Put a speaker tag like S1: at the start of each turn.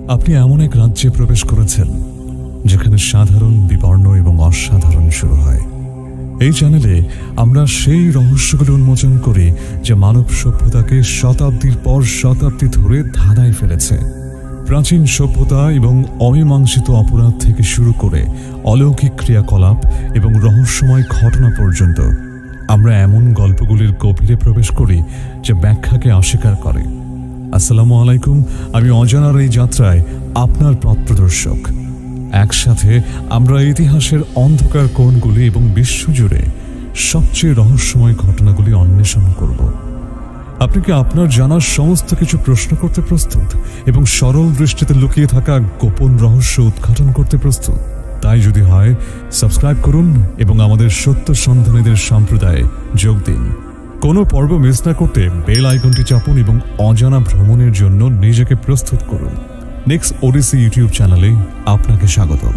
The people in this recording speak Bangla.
S1: আপনি এমন এক রাজ্যে প্রবেশ করেছেন যেখানে সাধারণ, বিবর্ণ এবং অসাধারণ শুরু হয়। এই চ্যানেলে আমরা সেই রহস্যগুলো উন্মোচন করি যে মানব সভ্যতাকে শতাব্দীর পর শতাব্দী ধরে ধাঁধায় ফেলেছে। প্রাচীন সভ্যতা এবং অমীমাংসিত অপরাধ থেকে শুরু করে অলৌকিক ক্রিয়াকলাপ এবং রহস্যময় ঘটনা পর্যন্ত আমরা এমন গল্পগুলির গভীরে প্রবেশ করি যা ব্যাখ্যাকে অস্বীকার করে। আসসালামু আলাইকুম, আমি অজানার এই যাত্রায় আপনার পথ প্রদর্শক। একসাথে আমরা ইতিহাসের অন্ধকার কোণগুলি এবং বিশ্বজুড়ে সবচেয়ে রহস্যময় ঘটনাগুলি অন্বেষণ করব। আপনি কি আপনার জানার সমস্ত কিছু প্রশ্ন করতে প্রস্তুত এবং সরল দৃষ্টিতে লুকিয়ে থাকা গোপন রহস্য উদ্ঘাটন করতে প্রস্তুত? তাই যদি হয়, সাবস্ক্রাইব করুন এবং আমাদের সত্য সন্ধানীদের সম্প্রদায়ে যোগ দিন। কোনো পর্ব মিস না করতে বেল আইকনটি চাপুন এবং অজানা ভ্রমণের জন্য নিজেকে প্রস্তুত করুন। নেক্সট ওডিসি ইউটিউব চ্যানেলে আপনাকে স্বাগতম।